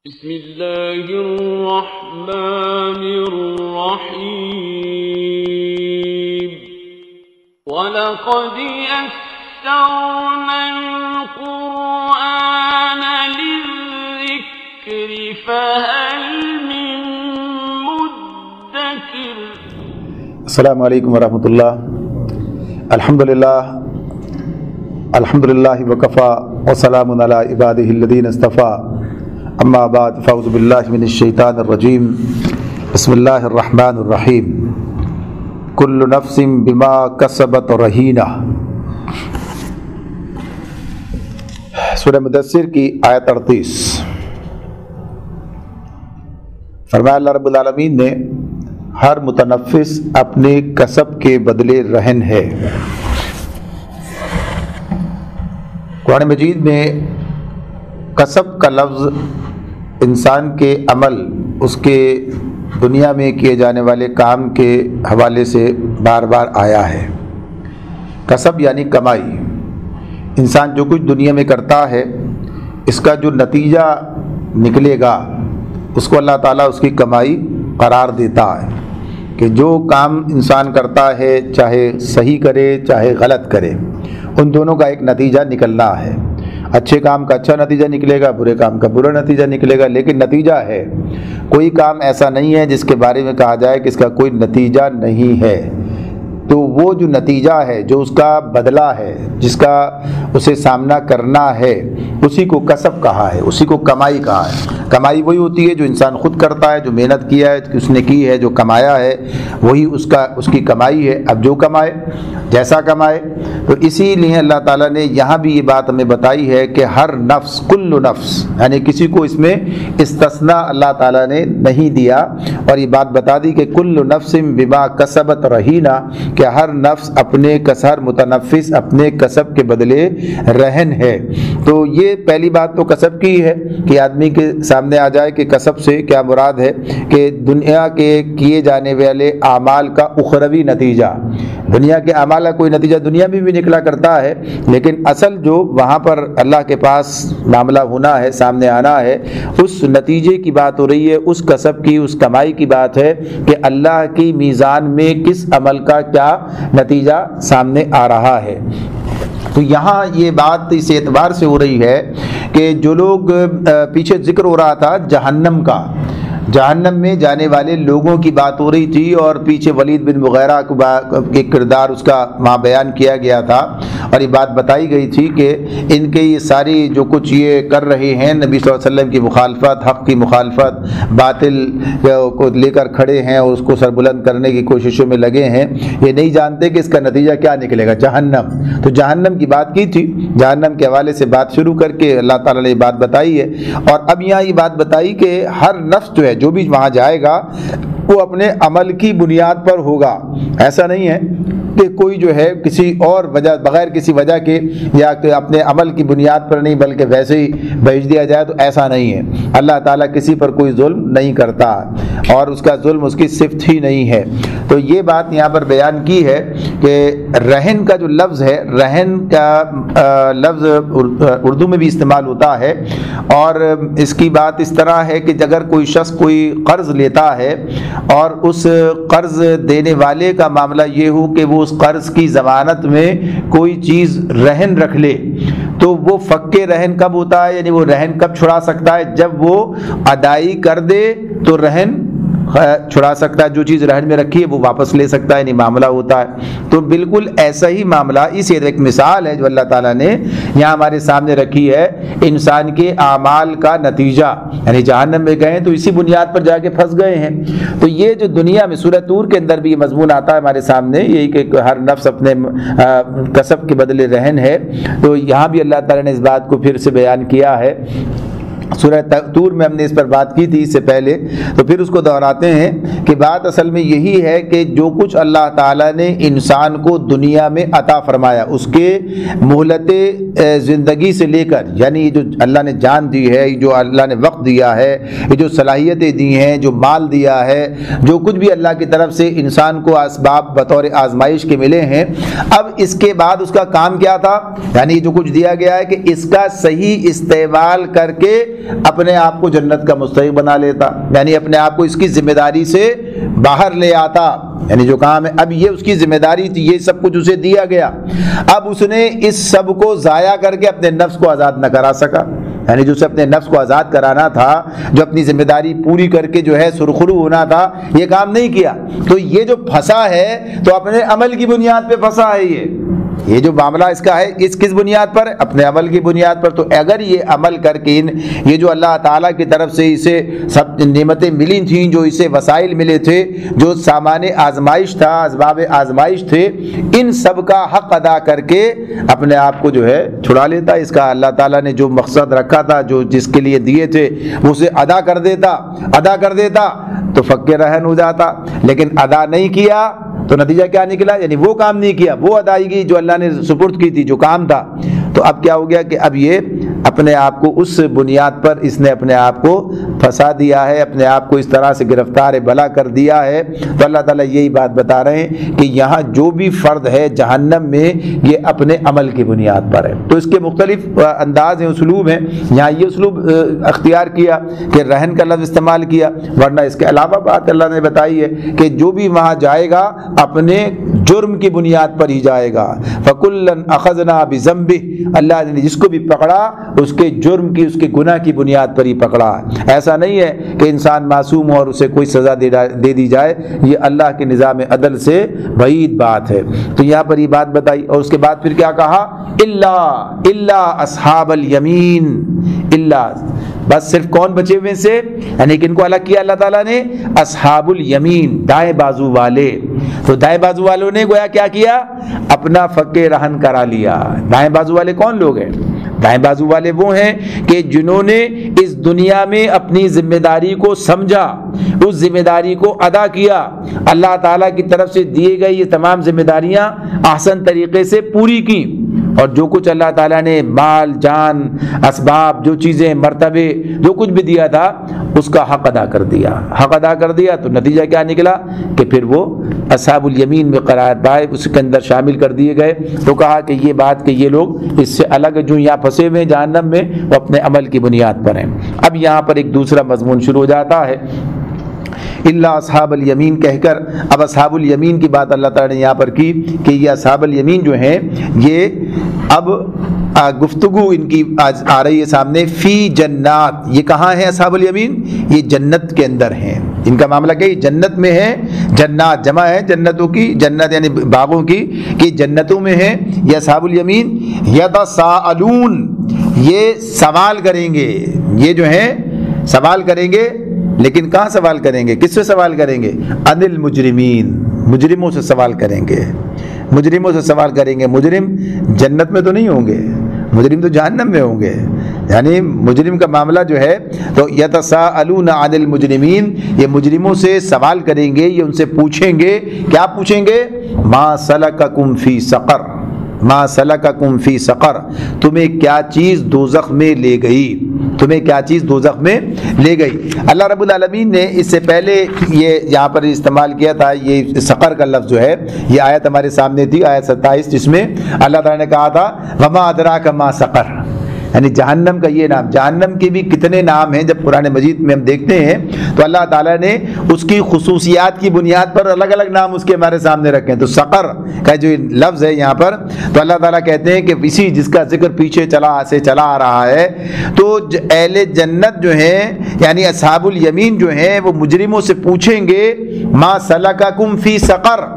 بسم اللہ الرحمن الرحیم وَلَقَدْ يَسَّرْنَا الْقُرْآنَ لِلذِّكْرِ فَهَلْ مِن مُدَّكِرٍ۔ السلام علیکم ورحمۃ اللہ۔ الحمدللہ وکفیٰ وسلام علی عبادہ الذین اصطفیٰ، اما بعد فاعوذ باللہ من الشیطان الرجیم، بسم اللہ الرحمن الرحیم۔ کل نفس بما کسبت رہینہ۔ سورہ مدثر کی آیت 38۔ فرمایا اللہ رب العالمین نے ہر متنفس اپنے کسب کے بدلے رہن ہے۔ قرآن مجید میں کسب کا لفظ انسان کے عمل، اس کے دنیا میں کیے جانے والے کام کے حوالے سے بار بار آیا ہے۔ کسب یعنی کمائی۔ انسان جو کچھ دنیا میں کرتا ہے، اس کا جو نتیجہ نکلے گا اس کو اللہ تعالیٰ اس کی کمائی قرار دیتا ہے، کہ جو کام انسان کرتا ہے، چاہے صحیح کرے چاہے غلط کرے، ان دونوں کا ایک نتیجہ نکلنا ہے۔ اچھے کام کا اچھا نتیجہ نکلے گا، برے کام کا برا نتیجہ نکلے گا، لیکن نتیجہ ہے۔ کوئی کام ایسا نہیں ہے جس کے بارے میں کہا جائے کہ اس کا کوئی نتیجہ نہیں ہے۔ تو وہ جو نتیجہ ہے، جو اس کا بدلہ ہے، جس کا اسے سامنا کرنا ہے، اسی کو کسب کہا ہے، اسی کو کمائی کہا ہے۔ کمائی وہی ہوتی ہے جو انسان خود کرتا ہے، جو محنت کیا ہے، اس نے کی ہے، جو کمایا ہے، وہی اس کی کمائی ہے۔ اب جو کمائے، جیسا کمائے، تو اسی لیے اللہ تعالیٰ نے یہاں بھی یہ بات ہمیں بتائی ہے کہ ہر نفس، کل نفس، یعنی کسی کو اس میں استثناء اللہ تعالیٰ نے نہیں دیا، اور یہ بات بتا دی کہ کل نفس بما کسبت رہینہ، کہ ہر نفس ہر متنفس اپنے کسب کے بدلے رہن ہے۔ تو یہ پہلی بات تو کسب کی ہے کہ آدمی کے سامنے آ جائے کہ کسب سے کیا مراد ہے، کہ دنیا کے کیے جانے والے اعمال کا اخروی نتیجہ۔ دنیا کے اعمال کا کوئی نتیجہ دنیا میں بھی نکلا کرتا ہے، لیکن اصل جو وہاں پر اللہ کے پاس معاملہ ہونا ہے، سامنے آنا ہے، اس نتیجے کی بات ہو رہی ہے، اس کسب کی، اس کمائی کی بات ہے کہ اللہ کی میزان میں کس عمل کا کیا نتیجہ سامنے آ رہا ہے۔ تو یہاں یہ بات اس اعتبار سے ہو رہی ہے کہ جو لوگ پیچھے ذکر ہو رہا تھا جہنم کا، جہنم میں جانے والے لوگوں کی بات ہو رہی تھی، اور پیچھے ولید بن مغیرہ کے کردار اس کا وہاں بیان کیا گیا تھا، اور یہ بات بتائی گئی تھی کہ ان کے یہ ساری جو کچھ یہ کر رہے ہیں، نبی صلی اللہ علیہ وسلم کی مخالفت، حق کی مخالفت، باطل کو لے کر کھڑے ہیں اور اس کو سربلند کرنے کی کوششوں میں لگے ہیں، یہ نہیں جانتے کہ اس کا نتیجہ کیا نکلے گا، جہنم۔ تو جہنم کی بات کی تھی، جہنم کے حوالے سے بات شروع کر کے اللہ تعالیٰ نے یہ بات بتائی ہے، اور اب یہاں یہ بات بتائی کہ ہر نفس جو ہے، جو بھی وہاں جائے گا، وہ اپنے عمل کی بنیاد پر ہوگا۔ ایسا نہیں ہے کہ کوئی جو ہے کسی اور وجہ، بغیر کسی وجہ کے، یا کہ اپنے عمل کی بنیاد پر نہیں بلکہ ویسے ہی بھیج دیا جائے، تو ایسا نہیں ہے۔ اللہ تعالیٰ کسی پر کوئی ظلم نہیں کرتا، اور اس کا ظلم اس کی صفت ہی نہیں ہے۔ تو یہ بات یہاں پر بیان کی ہے کہ رہن کا جو لفظ ہے، رہن کا لفظ اردو میں بھی استعمال ہوتا ہے، اور اس کی بات اس طرح ہے کہ اگر کوئی شخص کوئی قرض لیتا ہے، اور اس قرض دینے والے کا معاملہ یہ ہو کہ وہ اس قرض کی ضمانت میں کوئی چیز رہن رکھ لے، تو وہ فک رہن کب ہوتا ہے، یعنی وہ رہن کب چھڑا سکتا ہے؟ جب وہ ادائی کر دے تو رہن چھڑا سکتا ہے، جو چیز رہن میں رکھی ہے وہ واپس لے سکتا ہے، یعنی معاملہ ہوتا ہے۔ تو بالکل ایسا ہی معاملہ، اس ایک مثال ہے جو اللہ تعالیٰ نے یہاں ہمارے سامنے رکھی ہے، انسان کے اعمال کا نتیجہ، یعنی جہنم میں گئے تو اسی بنیاد پر جا کے پھنس گئے ہیں۔ تو یہ جو دنیا میں سورہ طور کے اندر بھی یہ مضمون آتا ہے ہمارے سامنے، یہی کہ ہر نفس اپنے کسب کے بدلے رہن ہے، تو یہاں بھی اللہ تعالیٰ نے اس بات کو پھر سے بیان کیا ہے۔ سورہ طور میں ہم نے اس پر بات کی تھی اس سے پہلے، تو پھر اس کو دہراتے ہیں کہ بات اصل میں یہی ہے کہ جو کچھ اللہ تعالیٰ نے انسان کو دنیا میں عطا فرمایا، اس کے مہلت زندگی سے لے کر، یعنی جو اللہ نے جان دی ہے، جو اللہ نے وقت دیا ہے، یہ جو صلاحیتیں دی ہیں، جو مال دیا ہے، جو کچھ بھی اللہ کی طرف سے انسان کو اسباب بطور آزمائش کے ملے ہیں، اب اس کے بعد اس کا کام کیا تھا؟ یعنی جو کچھ دیا گیا ہے کہ اس کا صحیح استعمال کر کے اپنے آپ کو جنت کا مستحق بنا لیتا، یعنی اپنے آپ کو اس کی ذمہ داری سے باہر لے آتا، یعنی جو کام ہے اب یہ اس کی ذمہ داری تھی، یہ سب کچھ اسے دیا گیا، اب اس نے اس سب کو ضائع کر کے اپنے نفس کو آزاد نہ کرا سکا، یعنی جو اسے اپنے نفس کو آزاد کرانا تھا، جو اپنی ذمہ داری پوری کر کے جو ہے سرخرو ہونا تھا، یہ کام نہیں کیا، تو یہ جو پھنسا ہے تو اپنے عمل کی بنیاد پہ پھنسا ہے، یہ جو معاملہ اس کا ہے کس بنیاد پر؟ اپنے عمل کی بنیاد پر۔ تو اگر یہ عمل کر کے یہ جو اللہ تعالیٰ کی طرف سے اسے سب نعمتیں ملی تھیں، جو اسے وسائل ملے تھے، جو سامان آزمائش تھا، اسباب آزمائش تھے، ان سب کا حق ادا کر کے اپنے آپ کو جو ہے چھڑا لیتا، اس کا اللہ تعالیٰ نے جو مقصد رکھا تھا، جو جس کے لیے دیے تھے، اسے ادا کر دیتا تو فک رہن ہو جاتا، لیکن ادا نہیں کیا تو نتیجہ کیا نکلا؟ یعنی وہ کام نہیں کیا، وہ ادائیگی جو اللہ نے سپرد کی تھی، جو کام تھا، تو اب کیا ہو گیا کہ اب یہ اپنے آپ کو اس بنیاد پر اس نے اپنے آپ کو پھنسا دیا ہے، اپنے آپ کو اس طرح سے گرفتار بلا کر دیا ہے۔ تو اللہ تعالیٰ یہی بات بتا رہے ہیں کہ یہاں جو بھی فرد ہے جہنم میں، یہ اپنے عمل کی بنیاد پر ہے۔ تو اس کے مختلف انداز ہیں، اسلوب ہیں، یہاں یہ اسلوب اختیار کیا کہ رہن کا لفظ استعمال کیا، ورنہ اس کے علاوہ بات اللہ نے بتائی ہے کہ جو بھی وہاں جائے گا اپنے جرم کی بنیاد پر ہی جائے گا۔ فَكُلًّا أَخَذْنَا بِذَنبِهِ، اللہ نے جس کو بھی پکڑا اس کے جرم کی، اس کے گناہ کی بنیاد پر ہی پکڑا۔ ایسا نہیں ہے کہ انسان معصوم ہو اور اسے کوئی سزا دے دی جائے، یہ اللہ کے نظام عدل سے بعید بات ہے۔ تو یہاں پر یہ بات بتائی، اور اس کے بعد پھر کیا کہا؟ الا اصحاب الیمین، الا بس صرف کون بچے ہوئے سے، یعنی کن کو الگ کیا اللہ تعالیٰ نے؟ اصحاب الیمین، دائیں بازو والے۔ تو دائیں بازو والوں نے گویا کیا کیا؟ اپنا فک رہن کرا لیا۔ دائیں بازو والے کون لوگ ہیں؟ دائیں بازو والے وہ ہیں کہ جنہوں نے اس دنیا میں اپنی ذمہ داری کو سمجھا، اس ذمہ داری کو ادا کیا، اللہ تعالیٰ کی طرف سے دیے گئے یہ تمام ذمہ داریاں احسن طریقے سے پوری کی، اور جو کچھ اللہ تعالیٰ نے مال، جان، اسباب، جو چیزیں، مرتبے، جو کچھ بھی دیا تھا اس کا حق ادا کر دیا تو نتیجہ کیا نکلا کہ پھر وہ اصحاب الیمین میں قرار پائے، اس کے اندر شامل کر دیے گئے۔ تو کہا کہ یہ بات کہ یہ لوگ اس سے الگ جو یہاں پھنسے ہوئے ہیں جہنم میں، وہ اپنے عمل کی بنیاد پر ہیں۔ اب یہاں پر ایک دوسرا مضمون شروع ہو جاتا ہے، الا اصحاب الیمین کہہ کر اب اصحاب الیمین کی بات اللہ تعالیٰ نے یہاں پر کی کہ یہ اصحاب الیمین جو ہیں، یہ اب گفتگو ان کی آ رہی ہے سامنے، فی جنات، یہ کہاں ہیں اصحاب الیمین؟ یہ جنت کے اندر ہیں، ان کا معاملہ کیا ہے؟ جنت میں ہے، جنات جمع ہے جنتوں کی، جنت یعنی باغوں کی، کہ جنتوں میں ہیں یہ اصحاب الیمین۔ یتساءلون، یہ سوال کریں گے، یہ جو ہیں سوال کریں گے، لیکن کہاں سوال کریں گے؟ کس سے سوال کریں گے؟ عن المجرمین، مجرموں سے سوال کریں گے، مجرموں سے سوال کریں گے۔ مجرم جنت میں تو نہیں ہوں گے، مجرم تو جہنم میں ہوں گے، یعنی مجرم کا معاملہ جو ہے تو یتساءلون عن المجرمین، یہ مجرموں سے سوال کریں گے، یہ ان سے پوچھیں گے، کیا پوچھیں گے؟ ما سلککم فی سقر، ما سلککم فی سقر، تمہیں کیا چیز دوزخ میں لے گئی، تمہیں کیا چیز دوزخ میں لے گئی۔ اللہ رب العالمین نے اس سے پہلے یہ یہاں پر استعمال کیا تھا، یہ سقر کا لفظ جو ہے، یہ آیت ہمارے سامنے تھی، آیت 27، جس میں اللہ تعالیٰ نے کہا تھا وما ادراک ما سقر، یعنی جہنم کا یہ نام۔ جہنم کے بھی کتنے نام ہیں جب قرآن مجید میں ہم دیکھتے ہیں تو اللہ تعالیٰ نے اس کی خصوصیات کی بنیاد پر الگ الگ نام اس کے ہمارے سامنے رکھے ہیں۔ تو سقر کا جو لفظ ہے یہاں پر، تو اللہ تعالیٰ کہتے ہیں کہ اسی جس کا ذکر پیچھے چلا آ رہا ہے، تو اہل جنت جو ہیں یعنی اصحاب الیمین جو ہیں، وہ مجرموں سے پوچھیں گے ما سلککم فی سقر،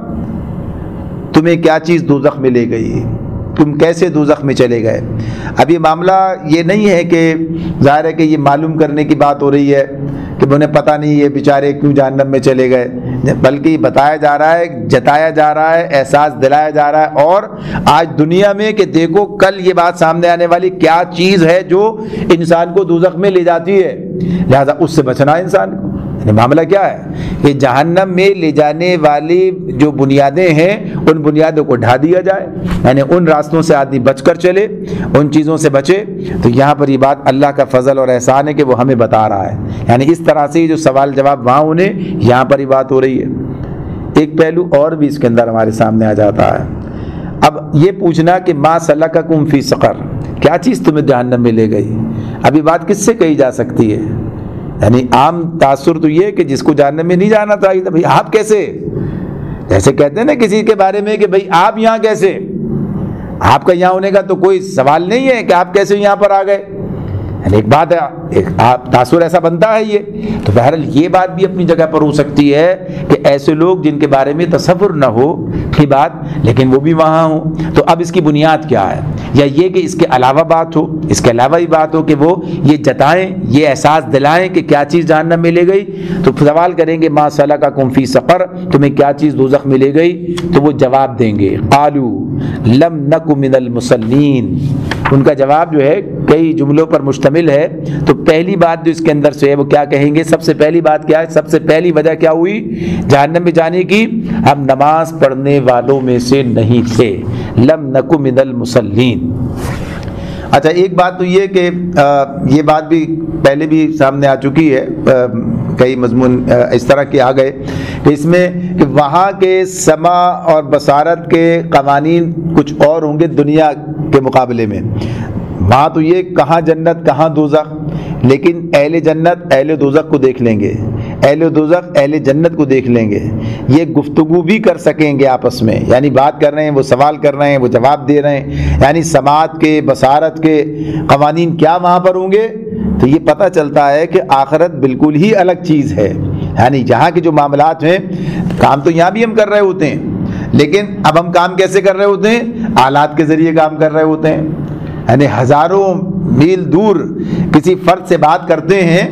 تمہیں کیا چیز دوزخ میں لے گئی، تم کیسے دوزخ میں چلے گئے۔ اب یہ معاملہ یہ نہیں ہے کہ ظاہر ہے کہ یہ معلوم کرنے کی بات ہو رہی ہے کہ انہیں پتہ نہیں یہ بیچارے کیوں جہنم میں چلے گئے، بلکہ یہ بتایا جا رہا ہے، جتایا جا رہا ہے، احساس دلایا جا رہا ہے، اور آج دنیا میں کہ دیکھو کل یہ بات سامنے آنے والی کیا چیز ہے جو انسان کو دوزخ میں لے جاتی ہے، لہذا اس سے بچنا ہے انسان کو۔ معاملہ کیا ہے کہ جہنم میں لے جانے والی جو بنیادیں ہیں ان بنیادوں کو ڈھا دیا جائے، یعنی ان راستوں سے آدمی بچ کر چلے، ان چیزوں سے بچے۔ تو یہاں پر یہ بات اللہ کا فضل اور احسان ہے کہ وہ ہمیں بتا رہا ہے، یعنی اس طرح سے جو سوال جواب وہاں انہیں یہاں پر ہی بات ہو رہی ہے۔ ایک پہلو اور بھی اس کے اندر ہمارے سامنے آ جاتا ہے، اب یہ پوچھنا کہ ما سلککم فی سقر، کیا چیز تمہیں جہنم میں لے گئی؟ اب یہ بات کس سے کہی جا سکتی ہے؟ یعنی عام تاثر تو یہ کہ جس کو جہنم میں نہیں جانا چاہیے تھا، بھائی آپ کیسے، جیسے کہتے ہیں نا کسی کے بارے میں کہ بھائی آپ یہاں کیسے، آپ کا یہاں ہونے کا تو کوئی سوال نہیں ہے کہ آپ کیسے یہاں پر آ گئے، یعنی ایک بات ہے، ایک تاثر ایسا بنتا ہے یہ تو بہرحال یہ بات بھی اپنی جگہ پر ہو سکتی ہے کہ ایسے لوگ جن کے بارے میں تصور نہ ہو کی بات لیکن وہ بھی وہاں ہوں، تو اب اس کی بنیاد کیا ہے؟ یا یہ کہ اس کے علاوہ بات ہو، اس کے علاوہ ہی بات ہو کہ وہ یہ جتائیں، یہ احساس دلائیں کہ کیا چیز جہنم میں لے گئی، تو سوال کریں گے ما سلککم فی سقر، تمہیں کیا چیز دوزخ میں لے گئی؟ تو وہ جواب دیں گے قالوا لم نک من المصلین، ان کا جواب جو ہے کئی جملوں پر مشتمل ہے، تو پہلی بات جو اس کے اندر سے ہے وہ کیا کہیں گے؟ سب سے پہلی بات کیا ہے؟ سب سے پہلی وجہ کیا ہوئی جہنم میں جانے کی؟ ہم نماز پڑھنے والوں میں سے نہیں تھے، لم نک من المصلین۔ اچھا ایک بات تو یہ کہ یہ بات بھی پہلے بھی سامنے آ چکی ہے، کئی مضمون اس طرح کے آ گئے کہ اس میں کہ وہاں کے سمع اور بصارت کے قوانین کچھ اور ہوں گے دنیا کے مقابلے میں، وہاں تو یہ کہاں جنت کہاں دوزخ، لیکن اہل جنت اہل دوزخ کو دیکھ لیں گے، اہل دوزخ اہل جنت کو دیکھ لیں گے، یہ گفتگو بھی کر سکیں گے آپس میں، یعنی بات کر رہے ہیں، وہ سوال کر رہے ہیں، وہ جواب دے رہے ہیں، یعنی سماعت کے بصارت کے قوانین کیا وہاں پر ہوں گے؟ تو یہ پتہ چلتا ہے کہ آخرت بالکل ہی الگ چیز ہے، یعنی جہاں کے جو معاملات ہیں، کام تو یہاں بھی ہم کر رہے ہوتے ہیں لیکن اب ہم کام کیسے کر رہے ہوتے ہیں؟ آلات کے ذریعے کام کر رہے ہوتے ہیں، یعنی ہزاروں میل دور کسی فرد سے بات کرتے ہیں،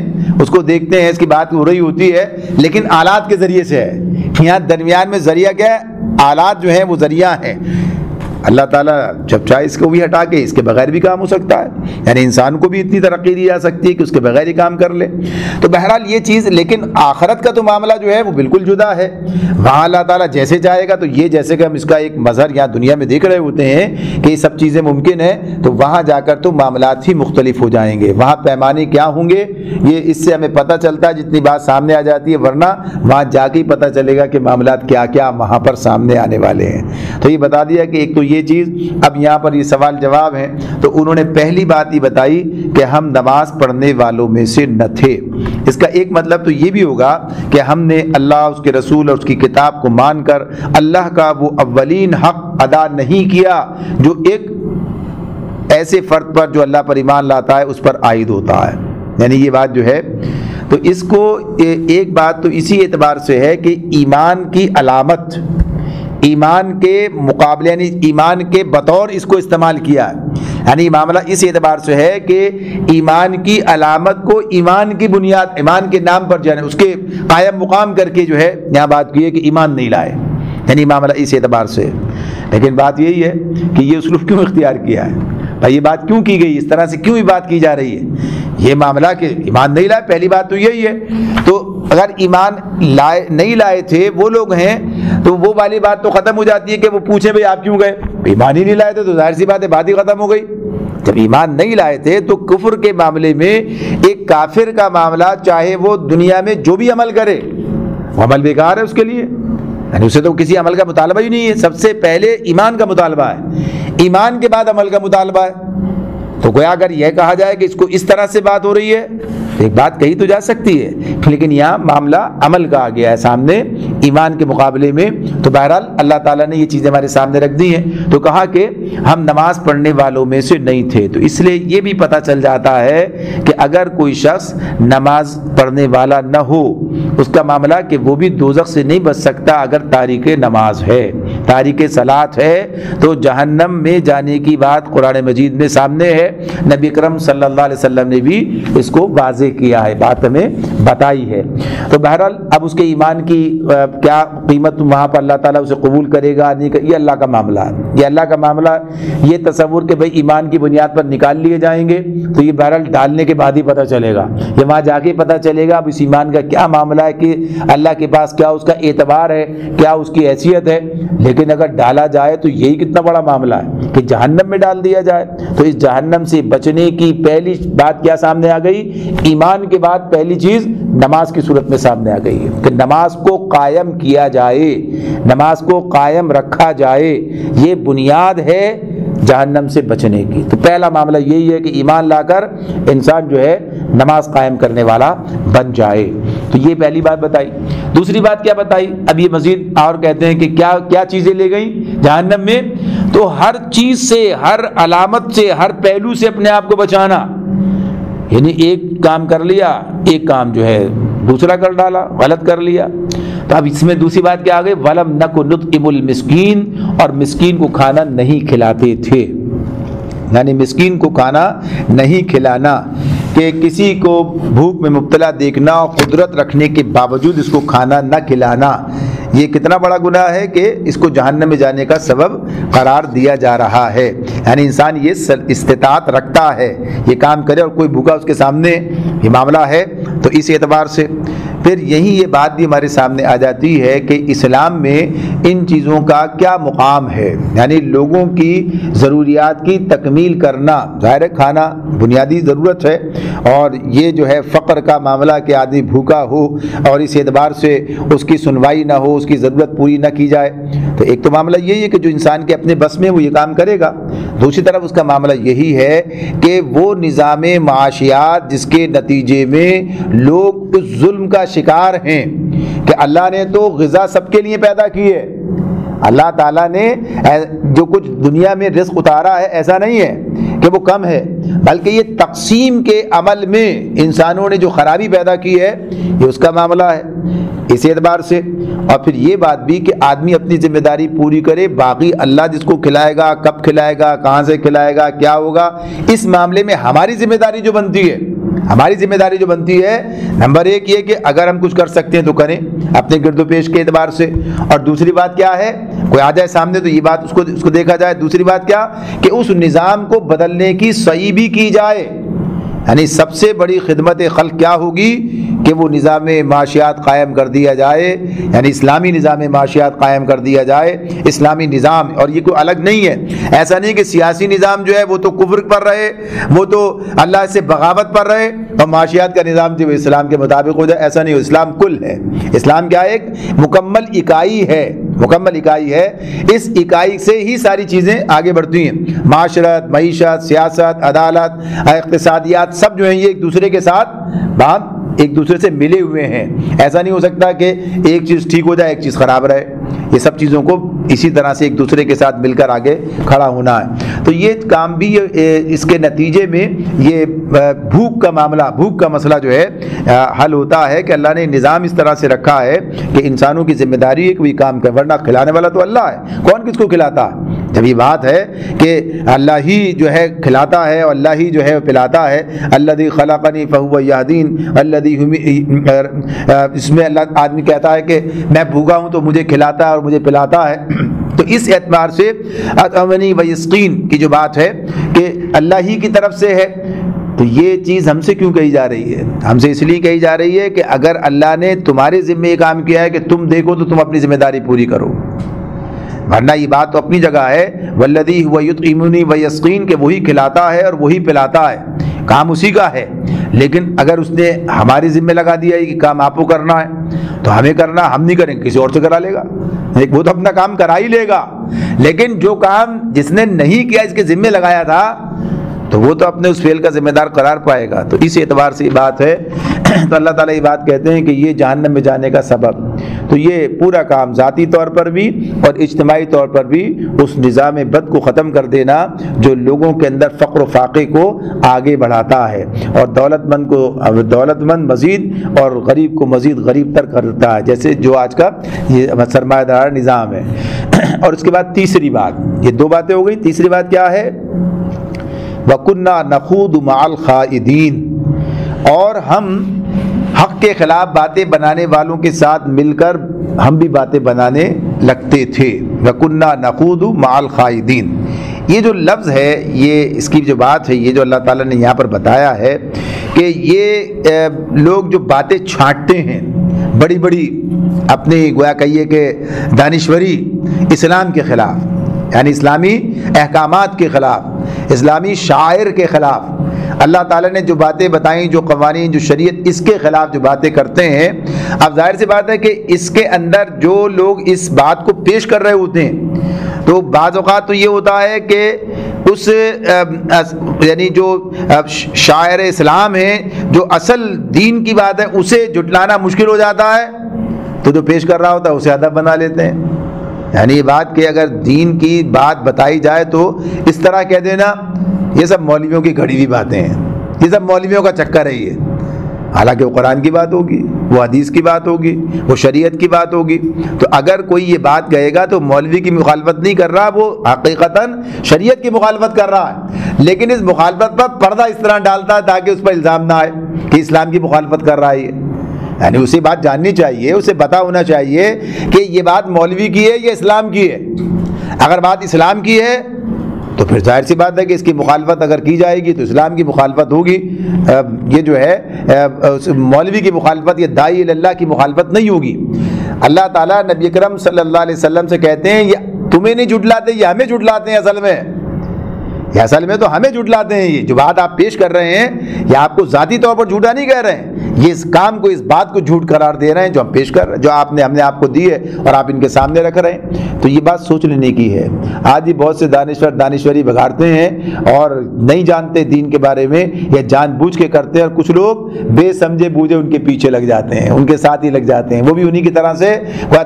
اس کو دیکھتے ہیں، اس کی بات ہو رہی ہوتی ہے لیکن آلات کے ذریعے سے ہے، یہاں درمیان میں ذریعہ کیا ہے؟ آلات جو ہیں وہ ذریعہ ہیں، اللہ تعالیٰ جب چاہے اس کو بھی ہٹا کے اس کے بغیر بھی کام ہو سکتا ہے، یعنی انسان کو بھی اتنی ترقی دی جا سکتی ہے کہ اس کے بغیر ہی کام کر لے، تو بہرحال یہ چیز، لیکن آخرت کا تو معاملہ جو ہے وہ بالکل جدا ہے، وہاں اللہ تعالیٰ جیسے چاہے گا، تو یہ جیسے کہ ہم اس کا ایک مظہر یہاں دنیا میں دیکھ رہے ہوتے ہیں کہ یہ سب چیزیں ممکن ہیں، تو وہاں جا کر تو معاملات ہی مختلف ہو جائیں گے، وہاں پیمانے کیا ہوں گے یہ اس سے ہمیں پتہ چلتا ہے جتنی بات سامنے آ جاتی ہے، ورنہ وہاں جا کے ہی پتہ چلے گا کہ معاملات کیا کیا وہاں پر سامنے آنے والے ہیں۔ تو یہ بتا دیا کہ ایک تو یہ چیز، اب یہاں پر یہ سوال جواب ہیں، تو انہوں نے پہلی بات یہ بتائی کہ ہم نماز پڑھنے والوں میں سے نہ تھے، اس کا ایک مطلب تو یہ بھی ہوگا کہ ہم نے اللہ، اس کے رسول اور اس کی کتاب کو مان کر اللہ کا وہ اولین حق ادا نہیں کیا جو ایک ایسے فرد پر جو اللہ پر ایمان لاتا ہے اس پر عائد ہوتا ہے، یعنی یہ بات جو ہے، تو اس کو ایک بات تو اسی اعتبار سے ہے کہ ایمان کی علامت، ایمان کے مقابلے یعنی ایمان کے بطور اس کو استعمال کیا ہے، یعنی معاملہ اس اعتبار سے ہے کہ ایمان کی علامت کو ایمان کی بنیاد، ایمان کے نام پر جو ہے اس کے قائم مقام کر کے جو ہے یہاں بات کی ہے کہ ایمان نہیں لائے، یعنی معاملہ اس اعتبار سے، لیکن بات یہی ہے کہ یہ اسلوب کیوں اختیار کیا ہے بھائی، یہ بات کیوں کی گئی، اس طرح سے کیوں یہ بات کی جا رہی ہے؟ یہ معاملہ کہ ایمان نہیں لائے، پہلی بات تو یہی ہے، تو اگر ایمان نہیں لائے تھے وہ لوگ ہیں تو وہ والی بات تو ختم ہو جاتی ہے کہ وہ پوچھیں بھئی آپ کیوں گئے، ایمان ہی نہیں لائے تھے تو ظاہر سی بات ہے بات ہی ختم ہو گئی۔ جب ایمان نہیں لائے تھے تو کفر کے معاملے میں ایک کافر کا معاملہ چاہے وہ دنیا میں جو بھی عمل کرے وہ عمل بیکار ہے اس کے لیے، یعنی اسے تو کسی عمل کا مطالبہ ہی نہیں ہے، سب سے پہلے ایمان کا مطالبہ ہے، ایمان کے بعد عمل کا مطالبہ ہے، تو گویا اگر یہ کہا جائے کہ اس کو اس طرح سے بات ہو رہی ہے ایک بات کہی تو جا سکتی ہے، لیکن یہاں معاملہ عمل کا آ گیا ہے سامنے ایمان کے مقابلے میں، تو بہرحال اللہ تعالیٰ نے یہ چیزیں ہمارے سامنے رکھ دی ہیں، تو کہا کہ ہم نماز پڑھنے والوں میں سے نہیں تھے، تو اس لیے یہ بھی پتہ چل جاتا ہے کہ اگر کوئی شخص نماز پڑھنے والا نہ ہو اس کا معاملہ کہ وہ بھی دوزخ سے نہیں بچ سکتا، اگر تاریک نماز ہے، تاریک صلاۃ ہے تو جہنم میں جانے کی بات قرآن مجید میں سامنے ہے، نبی اکرم صلی اللہ علیہ وسلم نے بھی اس کو واضح کیا ہے، بات ہمیں بتائی ہے، تو بہرحال اب اس کے ایمان کی کیا قیمت وہاں پر اللہ تعالیٰ اسے قبول کرے گا نہیں، یہ اللہ کا معاملہ ہے، یہ اللہ کا معاملہ، یہ تصور کہ بھئی ایمان کی بنیاد پر نکال لیے جائیں گے تو یہ بہرحال ڈالنے کے بعد ہی پتہ چلے گا، یہ وہاں جا کے پتہ چلے گا اب اس ایمان کا کیا معاملہ ہے کہ اللہ کے پاس کیا اس کا اعتبار ہے، کیا اس کی حیثیت ہے، لیکن اگر ڈالا جائے تو یہی کتنا بڑا معاملہ ہے کہ جہنم میں ڈال دیا جائے، تو اس جہنم سے بچنے کی پہلی بات کیا سامنے آ گئی؟ ایمان کے بعد پہلی چیز نماز کی صورت میں سامنے آ گئی ہے کہ نماز کو قائم کیا جائے، نماز کو قائم رکھا جائے، یہ بنیاد ہے جہنم سے بچنے کی۔ تو پہلا معاملہ یہی ہے کہ ایمان لا کر انسان جو ہے نماز قائم کرنے والا بن جائے۔ تو یہ پہلی بات بتائی۔ دوسری بات کیا بتائی؟ اب یہ مزید اور کہتے ہیں کہ کیا چیزیں لے گئیں جہنم میں؟ تو ہر چیز سے، ہر علامت سے، ہر پہلو سے اپنے آپ کو بچانا، یعنی ایک کام کر لیا، ایک کام جو ہے دوسرا کر ڈالا، غلط کر لیا۔ تو اب اس میں دوسری بات کیا آ گئی؟ وَلَمْ نَكُ نُطْعِمُ الْمِسْكِينَ، اور مسکین کو کھانا نہیں کھلاتے تھے، یعنی مسکین کو کھانا نہیں کھلانا، کہ کسی کو بھوک میں مبتلا دیکھنا اور قدرت رکھنے کے باوجود اس کو کھانا نہ کھلانا، یہ کتنا بڑا گناہ ہے کہ اس کو جہنم میں جانے کا سبب قرار دیا جا رہا ہے۔ یعنی انسان یہ استطاعت رکھتا ہے یہ کام کرے، اور کوئی بھوکا اس کے سامنے یہ معاملہ ہے، تو اس اعتبار سے پھر یہی یہ بات بھی ہمارے سامنے آ جاتی ہے کہ اسلام میں ان چیزوں کا کیا مقام ہے۔ یعنی لوگوں کی ضروریات کی تکمیل کرنا، ظاہر ہے کھانا بنیادی ضرورت ہے، اور یہ جو ہے فقر کا معاملہ کہ آدمی بھوکا ہو اور اس اعتبار سے اس کی سنوائی نہ ہو، اس کی ضرورت پوری نہ کی جائے، تو ایک تو معاملہ یہی ہے کہ جو انسان کے اپنے بس میں وہ یہ کام کرے گا۔ دوسری طرف اس کا معاملہ یہی ہے کہ وہ نظام معاشیات جس کے نتیجے میں لوگ اس ظلم کا شکار ہیں کہ اللہ نے تو غذا سب کے لیے پیدا کی ہے، اللہ تعالیٰ نے جو کچھ دنیا میں رزق اتارا ہے ایسا نہیں ہے کہ وہ کم ہے، بلکہ یہ تقسیم کے عمل میں انسانوں نے جو خرابی پیدا کی ہے یہ اس کا معاملہ ہے اس اعتبار سے۔ اور پھر یہ بات بھی کہ آدمی اپنی ذمہ داری پوری کرے، باقی اللہ جس کو کھلائے گا، کب کھلائے گا، کہاں سے کھلائے گا، کیا ہوگا، اس معاملے میں ہماری ذمہ داری جو بنتی ہے، ہماری ذمہ داری جو بنتی ہے، نمبر ایک یہ کہ اگر ہم کچھ کر سکتے ہیں تو کریں اپنے گرد و پیش کے اعتبار سے، اور دوسری بات کیا ہے، کوئی آ جائے سامنے تو یہ بات اس کو دیکھا جائے، دوسری بات کیا کہ اس نظام کو بدلنے کی سعی بھی کی جائے۔ یعنی سب سے بڑی خدمت خلق کیا ہوگی کہ وہ نظام معاشیات قائم کر دیا جائے، یعنی اسلامی نظام معاشیات قائم کر دیا جائے، اسلامی نظام، اور یہ کوئی الگ نہیں ہے، ایسا نہیں کہ سیاسی نظام جو ہے وہ تو کفر پر رہے، وہ تو اللہ سے بغاوت پر رہے، اور معاشیات کا نظام جو اسلام کے مطابق ہو جائے، ایسا نہیں ہو۔ اسلام کل ہے، اسلام کیا ایک مکمل اکائی ہے، مکمل اکائی ہے، اس اکائی سے ہی ساری چیزیں آگے بڑھتی ہیں، معاشرت، معیشت، سیاست، عدالت، اقتصادیات، سب جو ہیں یہ ایک دوسرے کے ساتھ ایک دوسرے سے ملے ہوئے ہیں۔ ایسا نہیں ہو سکتا کہ ایک چیز ٹھیک ہو جائے ایک چیز خراب رہے، یہ سب چیزوں کو اسی طرح سے ایک دوسرے کے ساتھ مل کر آگے کھڑا ہونا ہے۔ تو یہ کام بھی اس کے نتیجے میں یہ بھوک کا معاملہ، بھوک کا مسئلہ جو ہے حل ہوتا ہے کہ اللہ نے نظام اس طرح سے رکھا ہے کہ انسانوں کی ذمہ داری ہے کہ وہ کام کرے، ورنہ کھلانے والا تو اللہ ہے، کون کس کو کھلاتا ہے؟ جب یہ بات ہے کہ اللہ ہی جو ہے کھلاتا ہے اور اللہ ہی جو ہے پلاتا ہے، الذی خلقنی فہو یہدین، الذی اس میں اللہ آدمی کہتا ہے کہ میں بھوکا ہوں تو مجھے کھلاتا ہے اور مجھے پلاتا ہے، تو اس اعتبار سے اطعمنی و یسقین کی جو بات ہے کہ اللہ ہی کی طرف سے ہے، تو یہ چیز ہم سے کیوں کہی جا رہی ہے؟ ہم سے اس لیے کہی جا رہی ہے کہ اگر اللہ نے تمہارے ذمہ یہ کام کیا ہے کہ تم دیکھو تو تم اپنی ذمہ داری پوری کرو، ورنہ یہ بات تو اپنی جگہ ہے، والذی هو یطعمنی و یسقین، کہ وہی کھلاتا ہے اور وہی پلاتا ہے، کام اسی کا ہے، لیکن اگر اس نے ہماری ذمہ لگا دیا ہے کہ کام آپ کو کرنا ہے تو ہمیں کرنا، ہم نہیں کریں کسی اور سے کرا لے گا، وہ تو اپنا کام کرا ہی لے گا، لیکن جو کام جس نے نہیں کیا، اس کے ذمہ لگایا تھا، تو وہ تو اپنے اس فعل کا ذمہ دار قرار پائے گا۔ تو اس اعتبار سے یہ بات ہے، تو اللہ تعالیٰ یہ بات کہتے ہیں کہ یہ جہنم میں جانے کا سبب، تو یہ پورا کام ذاتی طور پر بھی اور اجتماعی طور پر بھی اس نظام بد کو ختم کر دینا جو لوگوں کے اندر فقر و فاقے کو آگے بڑھاتا ہے، اور دولت مند مزید اور غریب کو مزید غریب تر کرتا ہے، جیسے جو آج کا یہ سرمایہ دار نظام ہے۔ اور اس کے بعد تیسری بات، یہ دو باتیں ہو گئی، تیسری بات کیا ہے؟ وَكُنَّا نَخُوضُ مَعَ الْخَائِضِينَ، اور ہم حق کے خلاف باتیں بنانے والوں کے ساتھ مل کر ہم بھی باتیں بنانے لگتے تھے۔ وَكُنَّا نَخُوضُ مَعَ الْخَائِضِينَ، یہ جو لفظ ہے، یہ اس کی جو بات ہے، یہ جو اللہ تعالیٰ نے یہاں پر بتایا ہے کہ یہ لوگ جو باتیں چھانٹتے ہیں بڑی بڑی، اپنی گویا کہیے کہ دانشوری اسلام کے خلاف، یعنی اسلامی احکامات کے خلاف، اسلامی شاعر کے خلاف، اللہ تعالیٰ نے جو باتیں بتائیں، جو قوانین، جو شریعت، اس کے خلاف جو باتیں کرتے ہیں، اب ظاہر سی بات ہے کہ اس کے اندر جو لوگ اس بات کو پیش کر رہے ہوتے ہیں، تو بعض اوقات تو یہ ہوتا ہے کہ اس یعنی جو شاعر اسلام ہے، جو اصل دین کی بات ہے، اسے جھٹلانا مشکل ہو جاتا ہے، تو جو پیش کر رہا ہوتا ہے اسے ادب بنا لیتے ہیں۔ یعنی یہ بات کہ اگر دین کی بات بتائی جائے تو اس طرح کہہ دینا یہ سب مولویوں کی گھڑی ہوئی باتیں ہیں، یہ سب مولویوں کا چکر ہے یہ، حالانکہ وہ قرآن کی بات ہوگی، وہ حدیث کی بات ہوگی، وہ شریعت کی بات ہوگی۔ تو اگر کوئی یہ بات کہے گا تو مولوی کی مخالفت نہیں کر رہا، وہ حقیقتاً شریعت کی مخالفت کر رہا ہے، لیکن اس مخالفت پر پردہ اس طرح ڈالتا ہے تاکہ اس پر الزام نہ آئے کہ اسلام کی مخالفت کر رہا ہے یہ۔ یعنی اسے بات جاننی چاہیے، اسے پتہ ہونا چاہیے کہ یہ بات مولوی کی ہے یا اسلام کی ہے۔ اگر بات اسلام کی ہے تو پھر ظاہر سی بات ہے کہ اس کی مخالفت اگر کی جائے گی تو اسلام کی مخالفت ہوگی، یہ جو ہے مولوی کی مخالفت یا داعی اللہ کی مخالفت نہیں ہوگی۔ اللہ تعالیٰ نبی اکرم صلی اللہ علیہ وسلم سے کہتے ہیں یہ تمہیں نہیں جھٹلاتے، یہ ہمیں جھٹلاتے ہیں، اصل میں تو ہمیں جھٹلاتے ہیں۔ یہ جو بات آپ پیش کر رہے ہیں یہ آپ کو ذاتی طور پر جھوٹا نہیں کہہ رہے ہیں، یہ اس کام کو، اس بات کو جھوٹ قرار دے رہے ہیں جو ہم پیش کر رہے ہیں، جو ہم نے آپ کو دی ہے اور آپ ان کے سامنے رکھ رہے ہیں۔ تو یہ بات سوچ لینے کی ہے۔ آج ہی بہت سے دانشوری بگاڑتے ہیں اور نہیں جانتے دین کے بارے میں، یا جان بوجھ کے کرتے ہیں، اور کچھ لوگ بے سمجھے بوجھے ان کے پیچھے لگ جاتے ہیں، ان کے ساتھ ہی لگ جاتے ہیں، وہ بھی انہی کی طرح سے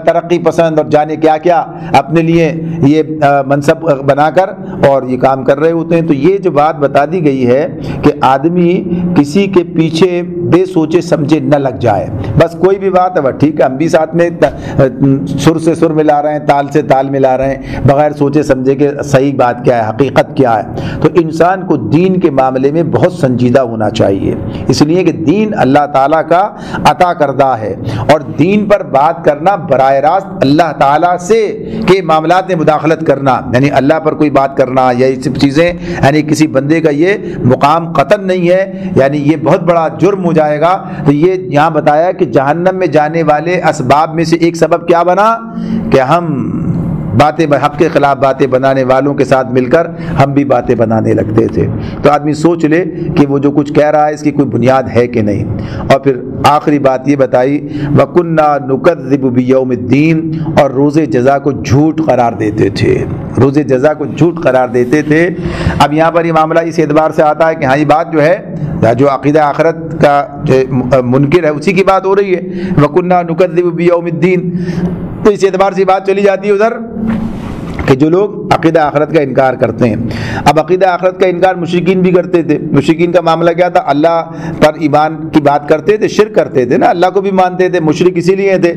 ترقی پسند اور جانے کیا کیا اپنے لیے یہ منصب بنا کر اور یہ کام کر رہے ہوتے ہیں۔ تو یہ جو بات بتا دی گئی ہے کہ آدمی کسی کے پیچھے بے سوچے سمجھے نہ لگ جائے، بس کوئی بھی بات ہے وہ ٹھیک ہے، ہم بھی ساتھ میں سر سے سر ملا رہے ہیں، تال سے تال ملا رہے ہیں، بغیر سوچے سمجھے کہ صحیح بات کیا ہے، حقیقت کیا ہے۔ تو انسان کو دین کے معاملے میں بہت سنجیدہ ہونا چاہیے، اس لیے کہ دین اللہ تعالیٰ کا عطا کردہ ہے، اور دین پر بات کرنا براہ راست اللہ تعالیٰ سے کے معاملات میں مداخلت کرنا، یعنی اللہ پر کوئی بات کرنا یا یہ سب چیزیں، یعنی کسی بندے کا یہ مقام قطعاً نہیں ہے، یعنی یہ بہت بڑا جرم ہو جائے گا۔ تو یہ یہاں بتایا کہ جہنم میں جانے والے اسباب میں سے ایک سبب کیا بنا کہ ہم باتیں حق کے خلاف باتیں بنانے والوں کے ساتھ مل کر ہم بھی باتیں بنانے لگتے تھے۔ تو آدمی سوچ لے کہ وہ جو کچھ کہہ رہا ہے اس کی کوئی بنیاد ہے کہ نہیں۔ اور پھر آخری بات یہ بتائی وَكُنَّا نُكَذِّبُ بِيَوْمِ الدِّينِ، اور روز جزا کو جھوٹ قرار دیتے تھے، روز جزا کو جھوٹ قرار دیتے تھے۔ اب یہاں پر یہ معاملہ اس اعتبار سے آتا ہے کہ ہاں یہ بات جو ہے جو عقیدہ آخرت کا جو منکر ہے اسی کی بات ہو رہی ہے، وَكُنَّا نُكَذِّبُ بِيَوْمِ الدِّينِ، تو اس اعتبار سے بات چلی جاتی ہے ادھر کہ جو لوگ عقیدہ آخرت کا انکار کرتے ہیں۔ اب عقیدہ آخرت کا انکار مشرکین بھی کرتے تھے۔ مشرکین کا معاملہ کیا تھا؟ اللہ پر ایمان کی بات کرتے تھے، شرک کرتے تھے نا، اللہ کو بھی مانتے تھے، مشرک اسی لیے تھے،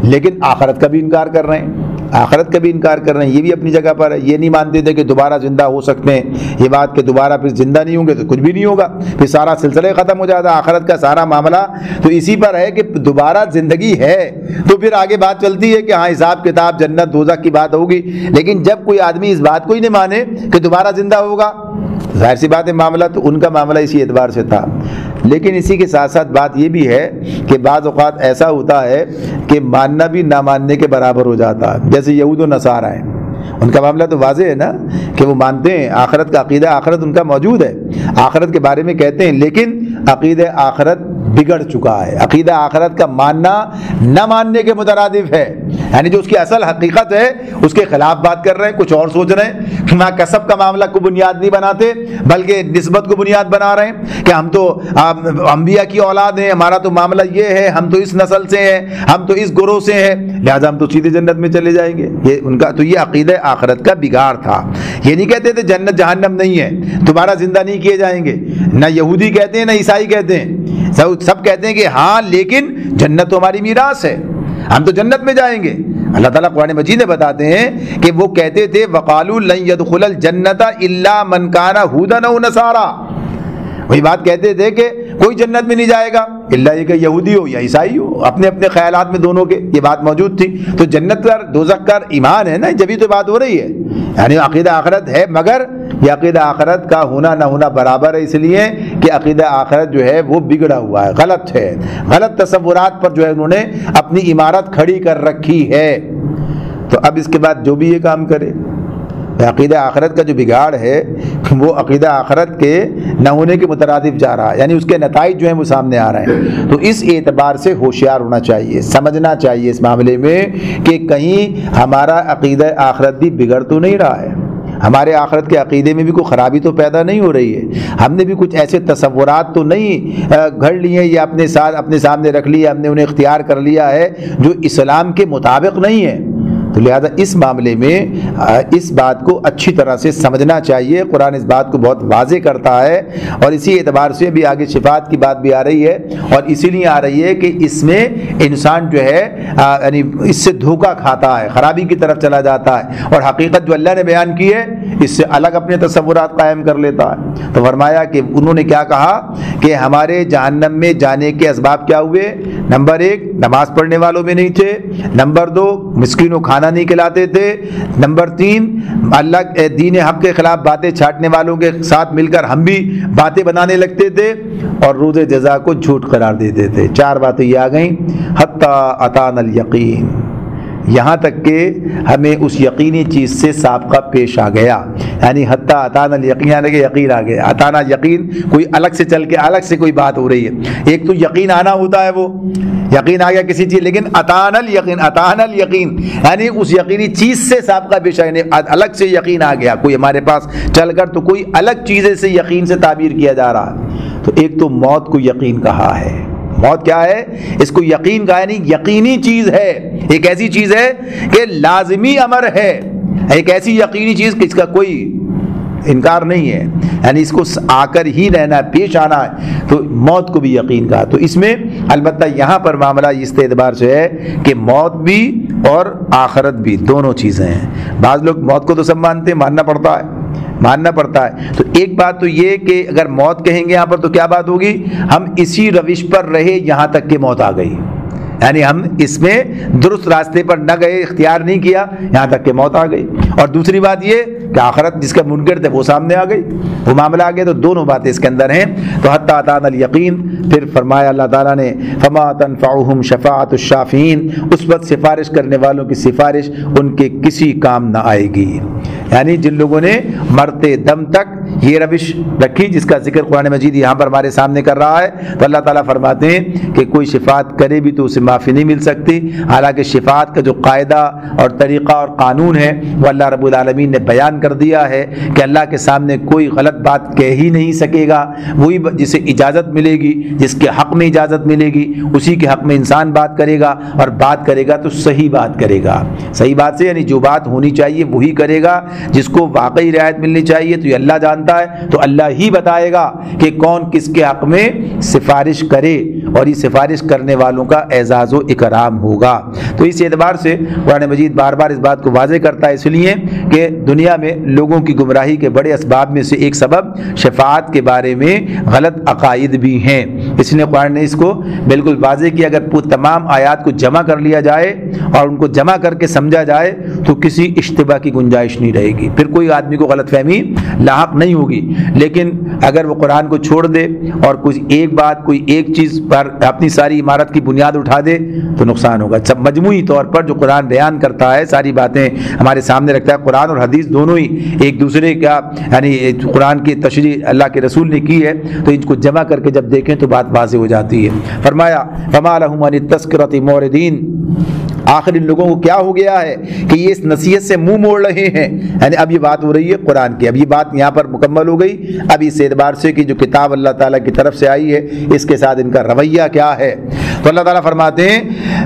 لیکن آخرت کا بھی انکار کر رہے ہیں، آخرت کا بھی انکار کر رہے ہیں۔ یہ بھی اپنی جگہ پر ہے، یہ نہیں مانتے تھے کہ دوبارہ زندہ ہو سکتے ہیں، یہ بات کہ دوبارہ پھر زندہ نہیں ہوں گے تو کچھ بھی نہیں ہوگا، پھر سارا سلسلہ ختم ہو جاتا ہے۔ آخرت کا سارا معاملہ تو اسی پر ہے کہ دوبارہ زندگی ہے تو پھر آگے بات چلتی ہے کہ ہاں حساب کتاب جنت دوزخ کی بات ہوگی، لیکن جب کوئی آدمی اس بات کو ہی نہیں مانے کہ دوبارہ زندہ ہوگا، ظاہر سی بات ہے معاملہ تو ان کا معاملہ اسی اعتبار سے تھا۔ لیکن اسی کے ساتھ ساتھ بات یہ بھی ہے کہ بعض اوقات ایسا ہوتا ہے کہ ماننا بھی نہ ماننے کے برابر ہو جاتا ہے، جیسے یہود و نصارہ ہیں، ان کا معاملہ تو واضح ہے نا کہ وہ مانتے ہیں آخرت کا عقیدہ آخرت ان کا موجود ہے، آخرت کے بارے میں کہتے ہیں، لیکن عقیدہ آخرت بگڑ چکا ہے، عقیدہ آخرت کا ماننا نہ ماننے کے مترادف ہے، یعنی جو اس کی اصل حقیقت ہے اس کے خلاف بات کر رہے ہیں، کچھ اور سوچ رہے ہیں، نہ کسب کا معاملہ کو بنیاد نہیں بناتے بلکہ نسبت کو بنیاد بنا رہے ہیں کہ ہم تو انبیاء کی اولاد ہیں، ہمارا تو معاملہ یہ ہے، ہم تو اس نسل سے ہیں، ہم تو اس گروہ سے ہیں، لہذا ہم تو سیدھے جنت میں چلے جائیں گے۔ یہ ان کا تو یہ عقیدہ آخرت کا بگاڑ تھا۔ یہ نہیں کہتے تھے جنت جہنم نہیں ہے، دوبارہ زندہ نہیں کیے جائیں گے، نہ یہودی کہتے ہیں نہ عیسائی کہتے ہیں، سب کہتے ہیں کہ ہاں لیکن جنت تو ہماری میراث ہے، ہم تو جنت میں جائیں گے۔ اللہ تعالیٰ قرآن مجید میں بتاتے ہیں کہ وہ کہتے تھے وَقَالُوا لَن يَدْخُلَ الْجَنَّةَ إِلَّا مَنْ كَانَ هُودًا أَوْ نَصَارَىٰ، وہی بات کہتے تھے کہ کوئی جنت میں نہیں جائے گا اللہ یہ کہ یہودی ہو یا عیسائی ہو، اپنے اپنے خیالات میں دونوں کے یہ بات موجود تھی۔ تو جنت کا دوزخ کا ایمان ہے نا، جبھی تو بات ہو رہی ہے، یعنی عقیدہ آخرت ہے، مگر یہ عقیدہ آخرت کا ہونا نہ ہونا برابر ہے، اس لیے کہ عقیدہ آخرت جو ہے وہ بگڑا ہوا ہے، غلط ہے، غلط تصورات پر جو ہے انہوں نے اپنی عمارت کھڑی کر رکھی ہے۔ تو اب اس کے بعد جو بھی یہ کام کرے، عقیدہ آخرت کا جو بگاڑ ہے وہ عقیدہ آخرت کے نہ ہونے کے مترادف جا رہا ہے، یعنی اس کے نتائج جو ہیں وہ سامنے آ رہے ہیں۔ تو اس اعتبار سے ہوشیار ہونا چاہیے، سمجھنا چاہیے اس معاملے میں کہ کہیں ہمارا عقیدہ آخرت بھی بگڑ تو نہیں رہا ہے، ہمارے آخرت کے عقیدے میں بھی کوئی خرابی تو پیدا نہیں ہو رہی ہے، ہم نے بھی کچھ ایسے تصورات تو نہیں گھڑ لیے یا اپنے سامنے رکھ لیے، ہم نے انہیں اختیار کر لیا ہے جو اسلام کے مطابق نہیں ہے۔ تو لہذا اس معاملے میں اس بات کو اچھی طرح سے سمجھنا چاہیے۔ قرآن اس بات کو بہت واضح کرتا ہے، اور اسی اعتبار سے بھی آگے شفاعت کی بات بھی آ رہی ہے، اور اسی لیے آ رہی ہے کہ اس میں انسان جو ہے یعنی اس سے دھوکہ کھاتا ہے، خرابی کی طرف چلا جاتا ہے، اور حقیقت جو اللہ نے بیان کی ہے اس سے الگ اپنے تصورات قائم کر لیتا ہے۔ تو فرمایا کہ انہوں نے کیا کہا کہ ہمارے جہنم میں جانے کے اسباب کیا ہوئے؟ نمبر 1 نماز پڑھنے والوں میں نہیں تھے، نمبر 2 مسکینوں کھانا نہیں کھلاتے تھے، نمبر 3 اللہ دین حق کے خلاف باتیں چھاٹنے والوں کے ساتھ مل کر ہم بھی باتیں بنانے لگتے تھے، اور روز جزا کو جھوٹ قرار دیتے تھے۔ 4 باتیں یہ آ گئیں، حتی اتانا الیقین، یہاں تک کہ ہمیں اس یقینی چیز سے سابقہ پیش آ گیا، یعنی حتی اتانا الیقین، یعنی کہ یقین آ گیا۔ اتانا یقین کوئی الگ سے چل کے الگ سے کوئی بات ہو رہی ہے، ایک تو یقین آنا ہوتا ہے، وہ یقین آ گیا کسی چیز، لیکن اتانا الیقین یعنی اس یقینی چیز سے سابقہ پیش آ گیا، الگ سے یقین آ گیا کوئی ہمارے پاس چل کر، تو کوئی الگ چیزیں سے یقین سے تعبیر کیا جا رہا ہے۔ تو ایک تو موت کو یقین کہا ہے، موت کیا ہے؟ اس کو یقین کہا، یعنی یقینی چیز ہے، ایک ایسی چیز ہے کہ لازمی امر ہے، ایک ایسی یقینی چیز کہ اس کا کوئی انکار نہیں ہے، یعنی اس کو آ کر ہی رہنا ہے، پیش آنا ہے، تو موت کو بھی یقین کہا۔ تو اس میں البتہ یہاں پر معاملہ اس اعتبار سے ہے کہ موت بھی اور آخرت بھی دونوں چیزیں ہیں۔ بعض لوگ موت کو تو سب مانتے ہیں، ماننا پڑتا ہے۔ تو ایک بات تو یہ کہ اگر موت کہیں گے یہاں پر تو کیا بات ہوگی؟ ہم اسی روش پر رہے یہاں تک کہ موت آ گئی، یعنی ہم اس میں درست راستے پر نہ گئے، اختیار نہیں کیا یہاں تک کہ موت آ گئی۔ اور دوسری بات یہ کہ آخرت جس کا منکر تھے وہ سامنے آ گئی، وہ معاملہ آ گیا، تو دونوں باتیں اس کے اندر ہیں۔ تو حتی اتانا الیقین، پھر فرمایا اللہ تعالیٰ نے فما تنفعہم شفاعت الشافعین، اس وقت سفارش کرنے والوں کی سفارش ان کے کسی کام نہ آئے گی، یعنی جن لوگوں نے مرتے دم تک یہ روش رکھی جس کا ذکر قرآن مجید یہاں پر ہمارے سامنے کر رہا ہے، تو اللہ تعالیٰ فرماتے ہیں کہ کوئی شفاعت کرے بھی تو اسے معافی نہیں مل سکتی، حالانکہ شفاعت کا جو قاعدہ اور طریقہ اور قانون ہے وہ اللہ رب العالمین نے بیان کر دیا ہے کہ اللہ کے سامنے کوئی غلط بات کہہ ہی نہیں سکے گا، وہی جسے اجازت ملے گی، جس کے حق میں اجازت ملے گی اسی کے حق میں انسان بات کرے گا، اور بات کرے گا تو صحیح بات کرے گا، صحیح بات سے یعنی جو بات ہونی چاہیے وہی کرے گا، جس کو واقعی رعایت ملنی چاہیے تو یہ اللہ جانتا ہے، تو اللہ ہی بتائے گا کہ کون کس کے حق میں سفارش کرے، اور یہ سفارش کرنے والوں کا اعزاز و اکرام ہوگا۔ تو اس اعتبار سے قرآن مجید بار بار اس بات کو واضح کرتا ہے، اس لیے کہ دنیا میں لوگوں کی گمراہی کے بڑے اسباب میں سے ایک سبب شفاعت کے بارے میں غلط عقائد بھی ہیں، اس لیے قرآن نے اس کو بالکل واضح کیا۔ اگر تمام آیات کو جمع کر لیا جائے اور ان کو جمع کر کے سمجھا جائے تو کسی اشتباہ کی گنجائش نہیں رہے گی، پھر کوئی آدمی کو غلط فہمی لاحق نہیں ہوگی۔ لیکن اگر وہ قرآن کو چھوڑ دے اور کوئی ایک بات، کوئی ایک چیز پر اپنی ساری عمارت کی بنیاد اٹھا دے تو نقصان ہوگا۔ سب مجموعی طور پر جو قرآن بیان کرتا ہے، ساری باتیں ہمارے سامنے رکھتا ہے، قرآن اور حدیث دونوں ہی ایک دوسرے کا یعنی قرآن کی تشریح اللہ کے رسول نے کی ہے، تو ان کو جمع کر کے جب دیکھیں تو بات واضح ہو جاتی ہے۔ فرمایا فما لهم عن التذکرۃ معرضین، آخر ان لوگوں کو کیا ہو گیا ہے کہ یہ اس نصیحت سے منہ موڑ رہے ہیں، یعنی اب یہ بات ہو رہی ہے قرآن کی، اب یہ بات یہاں پر مکمل ہو گئی، اب اس اعتبار سے کہ جو کتاب اللہ تعالیٰ کی طرف سے آئی ہے اس کے ساتھ ان کا رویہ کیا ہے۔ تو اللہ تعالیٰ فرماتے ہیں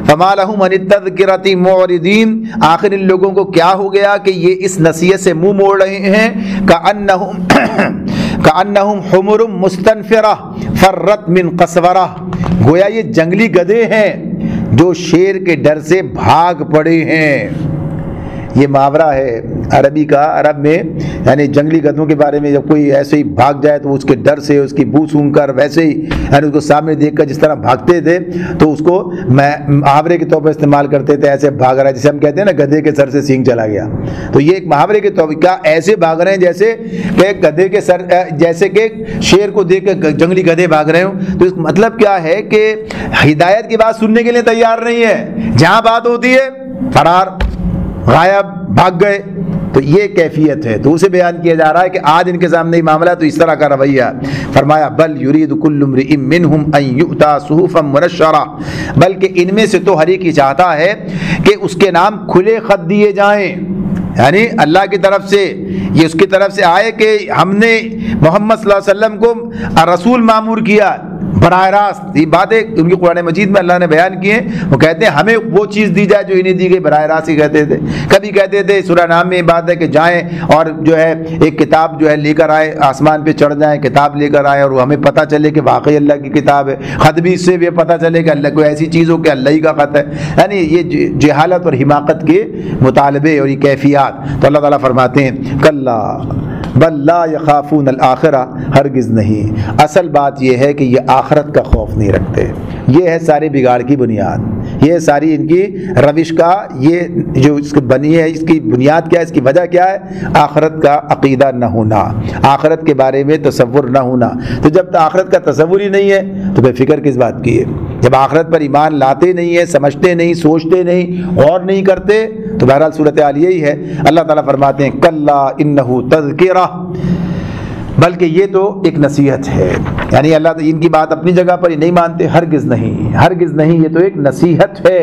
فما لهم عن التذکرۃ معرضین، آخر ان لوگوں کو کیا ہو گیا کہ یہ اس نصیحت سے منہ موڑ رہے ہیں، کأنہم حمر مستنفرہ فرت من قسورہ، گویا یہ جنگلی گدھے ہیں جو شیر کے ڈر سے بھاگ پڑے ہیں۔ یہ محاورہ ہے عربی کا، عرب میں یعنی جنگلی گدھوں کے بارے میں جب کوئی ایسے ہی بھاگ جائے تو اس کے ڈر سے اس کی بو سونگ کر ویسے ہی یعنی اس کو سامنے دیکھ کر جس طرح بھاگتے تھے تو اس کو محاورے کے طور پر استعمال کرتے تھے، ایسے بھاگ رہا ہے جسے ہم کہتے ہیں نا گدھے کے سر سے سینگ چلا گیا، تو یہ ایک محاورے کے طور پر کیا ایسے بھاگ رہے ہیں جیسے کہ گدھے کے سر، جیسے کہ شیر کو دیکھ کر جنگلی گدھے بھاگ رہے ہوں۔ تو اس مطلب کیا ہے کہ ہدایت کی بات سننے کے لیے تیار نہیں ہے، جہاں بات ہوتی ہے فرار، غائب، بھاگ گئے، تو یہ کیفیت ہے۔ تو اسے بیان کیا جا رہا ہے کہ آج ان کے سامنے معاملہ تو اس طرح کا رویہ، فرمایا بل یرید کل امرئ منہم ان یؤتی صحفا منشرہ، بلکہ ان میں سے تو ہر ایک ہی چاہتا ہے کہ اس کے نام کھلے خط دیے جائیں، یعنی اللہ کی طرف سے یہ اس کی طرف سے آئے کہ ہم نے محمد صلی اللہ علیہ وسلم کو رسول معمور کیا براہ راست. یہ باتیں ان کی قرآن مجید میں اللہ نے بیان کی ہیں. وہ کہتے ہیں ہمیں وہ چیز دی جائے جو انہیں دی گئی, براہ راست ہی کہتے تھے. کبھی کہتے تھے سورہ نام میں یہ بات ہے کہ جائیں اور جو ہے ایک کتاب جو ہے لے کر آئے, آسمان پہ چڑھ جائیں, کتاب لے کر آئے اور ہمیں پتہ چلے کہ واقعی اللہ کی کتاب ہے. خط بھی اس سے بھی پتہ چلے کہ اللہ کوئی ایسی چیز ہو کہ اللہ ہی کا خط ہے. یعنی یہ جہالت اور حماقت کے مطالبے اور یہ کیفیات. تو اللہ تعالیٰ فرماتے ہیں کلا بل لا یخافون الآخرہ, ہرگز نہیں, اصل بات یہ ہے کہ یہ آخرت کا خوف نہیں رکھتے. یہ ہے سارے بگاڑ کی بنیاد, یہ ساری ان کی روش کا, یہ جو اس کی بنی ہے اس کی بنیاد کیا ہے, اس کی وجہ کیا ہے؟ آخرت کا عقیدہ نہ ہونا, آخرت کے بارے میں تصور نہ ہونا. تو جب تک آخرت کا تصور ہی نہیں ہے تو پھر فکر کس بات کی ہے؟ جب آخرت پر ایمان لاتے نہیں ہیں, سمجھتے نہیں, سوچتے نہیں, غور نہیں کرتے, تو بہرحال صورتحال یہی ہے. اللہ تعالیٰ فرماتے ہیں کلا انہ تذکرہ, بلکہ یہ تو ایک نصیحت ہے. یعنی اللہ ان کی بات اپنی جگہ پر ہی نہیں مانتے, ہرگز نہیں, ہرگز نہیں, یہ تو ایک نصیحت ہے.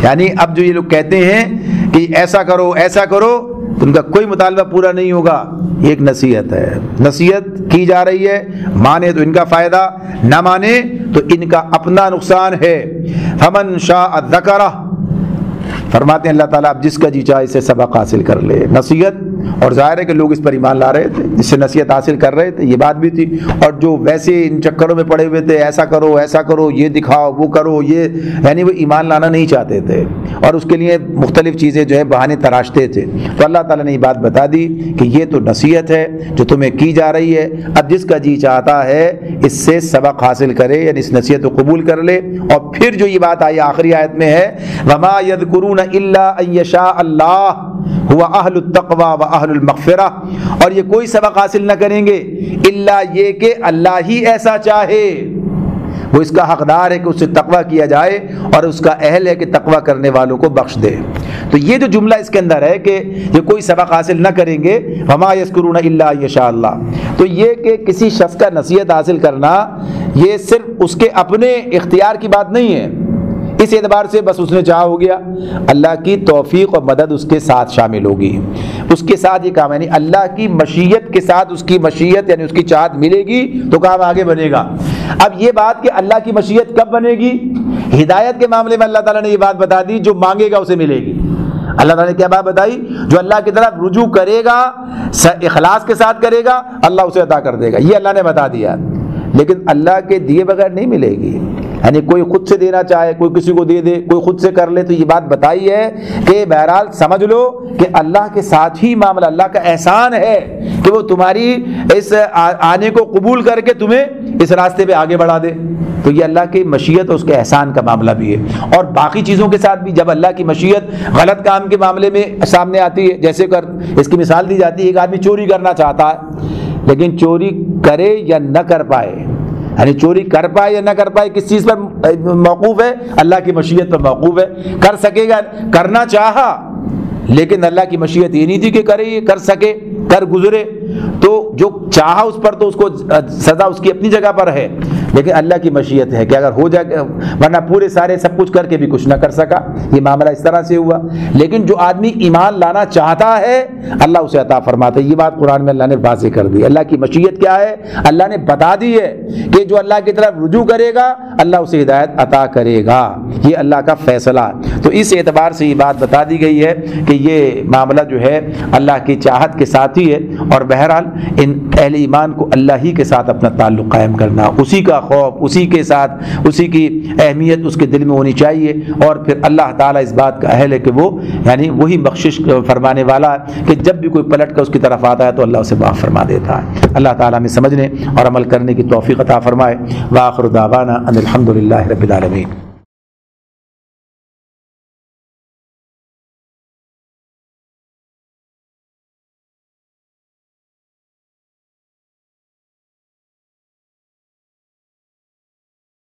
یعنی اب جو یہ لوگ کہتے ہیں کہ ایسا کرو ایسا کرو, تو ان کا کوئی مطالبہ پورا نہیں ہوگا. یہ ایک نصیحت ہے, نصیحت کی جا رہی ہے. مانے تو ان کا فائدہ, نہ مانے تو ان کا اپنا نقصان ہے. فمن شاء ذکرہ, فرماتے ہیں اللہ تعالیٰ اب جس کا جی چاہے اسے سبق حاصل کر لے. نصیحت, اور ظاہر ہے کہ لوگ اس پر ایمان لا رہے تھے, اس سے نصیحت حاصل کر رہے تھے, یہ بات بھی تھی. اور جو ویسے ان چکروں میں پڑے ہوئے تھے, ایسا کرو ایسا کرو, یہ دکھاؤ وہ کرو, یہ یعنی وہ ایمان لانا نہیں چاہتے تھے اور اس کے لیے مختلف چیزیں جو ہے بہانے تراشتے تھے. تو اللہ تعالیٰ نے یہ بات بتا دی کہ یہ تو نصیحت ہے جو تمہیں کی جا رہی ہے, اب جس کا جی چاہتا ہے اس سے سبق حاصل کرے, یعنی اس نصیحت کو قبول کر لے. اور پھر جو یہ بات آئی آخری آیت میں ہے وما یذکرون الا ان یشاء اللہ هو اہل التقوی و اہل المغفرہ, اور یہ کوئی سبق حاصل نہ کریں گے الا یہ کہ اللہ ہی ایسا چاہے. وہ اس کا حقدار ہے کہ اس سے تقوی کیا جائے اور اس کا اہل ہے کہ تقوی کرنے والوں کو بخش دے. تو یہ جو جملہ اس کے اندر ہے کہ یہ کوئی سبق حاصل نہ کریں گے, وما یذکرون الا ان یشاء اللہ, تو یہ کہ کسی شخص کا نصیحت حاصل کرنا یہ صرف اس کے اپنے اختیار کی بات نہیں ہے. اس اعتبار سے بس اس نے چاہا ہو گیا, اللہ کی توفیق اور مدد اس کے ساتھ شامل ہوگی, اس کے ساتھ یہ کام, یعنی اللہ کی مشیت کے ساتھ اس کی مشیت یعنی اس کی چاہت ملے گی تو کام آگے بنے گا. اب یہ بات کہ اللہ کی مشیت کب بنے گی, ہدایت کے معاملے میں اللہ تعالیٰ نے یہ بات بتا دی, جو مانگے گا اسے ملے گی. اللہ تعالیٰ نے کیا بات بتائی, جو اللہ کی طرف رجوع کرے گا, اخلاص کے ساتھ کرے گا, اللہ اسے عطا کر دے گا, یہ اللہ نے بتا دیا. لیکن اللہ کے دیے بغیر نہیں ملے گی. یعنی کوئی خود سے دینا چاہے, کوئی کسی کو دے دے, کوئی خود سے کر لے, تو یہ بات بتائی ہے کہ بہرحال سمجھ لو کہ اللہ کے ساتھ ہی معاملہ, اللہ کا احسان ہے کہ وہ تمہاری اس آنے کو قبول کر کے تمہیں اس راستے پہ آگے بڑھا دے. تو یہ اللہ کی مشیت اور اس کے احسان کا معاملہ بھی ہے. اور باقی چیزوں کے ساتھ بھی جب اللہ کی مشیت غلط کام کے معاملے میں سامنے آتی ہے, جیسے اس کی مثال دی جاتی ہے, ایک آدمی چوری کرنا چاہتا ہے لیکن چوری کرے یا نہ کر پائے, یعنی چوری کر پائے یا نہ کر پائے کس چیز پر موقوف ہے, اللہ کی مشیت پر موقوف ہے. کر سکے گا, کرنا چاہا لیکن اللہ کی مشیت یہ نہیں تھی کہ کرے, کر سکے, کر گزرے, تو جو چاہا اس پر تو اس کو سزا اس کی اپنی جگہ پر ہے, لیکن اللہ کی مشیت ہے کہ اگر ہو جائے, ورنہ پورے سارے سب کچھ کر کے بھی کچھ نہ کر سکا. یہ معاملہ اس طرح سے ہوا. لیکن جو آدمی ایمان لانا چاہتا ہے اللہ اسے عطا فرماتا ہے. یہ بات قرآن میں اللہ نے واضح کر دی. اللہ کی مشیت کیا ہے اللہ نے بتا دی ہے کہ جو اللہ کی طرف رجوع کرے گا اللہ اسے ہدایت عطا کرے گا. یہ اللہ کا فیصلہ. تو اس اعتبار سے یہ بات بتا دی گئی ہے کہ یہ معاملہ جو ہے اللہ کی چاہت کے ساتھ ہی ہے. اور بہرحال ان اہل ایمان کو اللہ ہی کے ساتھ اپنا تعلق قائم کرنا, اسی کا خوف, اسی کے ساتھ اسی کی اہمیت اس کے دل میں ہونی چاہیے. اور پھر اللہ تعالیٰ اس بات کا اہل ہے کہ وہ یعنی وہی بخشش فرمانے والا ہے کہ جب بھی کوئی پلٹ کر اس کی طرف آتا ہے تو اللہ اسے معاف فرما دیتا ہے. اللہ تعالیٰ ہمیں سمجھنے اور عمل کرنے کی توفیق عطا فرمائے. وآخر دعوانا ان الحمد للہ رب العالمین.